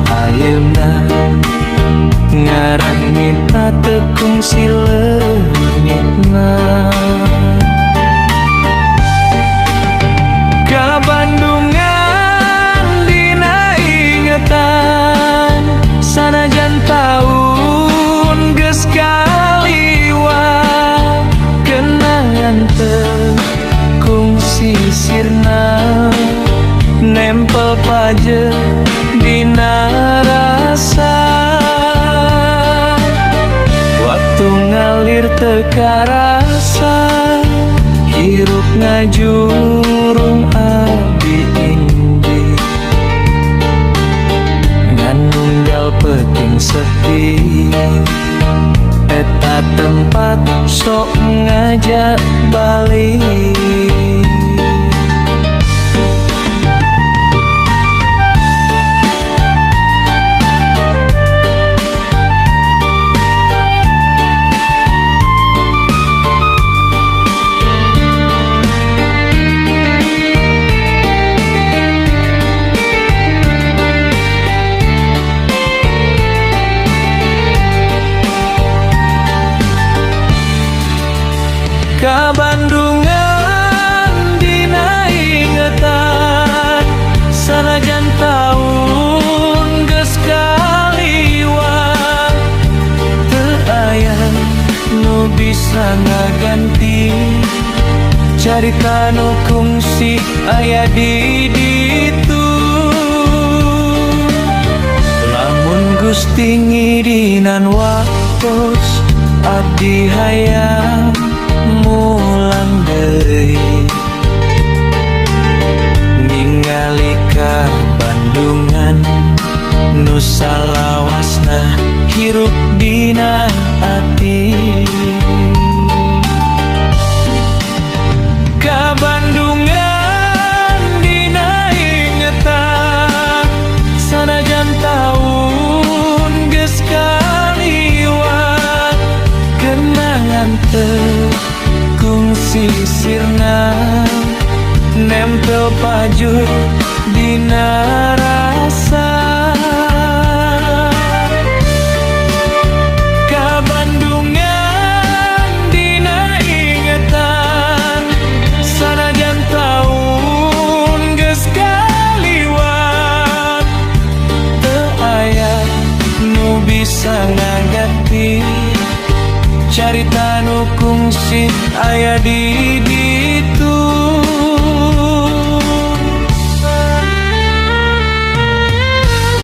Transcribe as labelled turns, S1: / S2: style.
S1: ayeuna ngarang minta tekung si leungitna ka Bandungan dina ingetan sanajan taun geus kaliwat kenangan tekung sisirna nempel paje dina rasa waktu ngalir teka rasa hirup ngajurung abdi indi nganunggal peting sepi eta tempat sok ngajak balik ka Bandungan dina ingetan sanajan taun geus kaliwat teu aya nu bisa ngaganti carita nu kungsi aya di ditu lamun Gusti ngidinan waktos abdi hayang mulang deui ningali ka Bandungan nu salawasna hirup dina ati ka Bandungan dina ingetan sanajan taun geus kaliwat kenangan tekung sisirna nempel pajut dina rasa ka Bandungan dina ingetan sanajan taun geus kaliwat teu aya nu bisa ngaganti carita nu kungsi aya di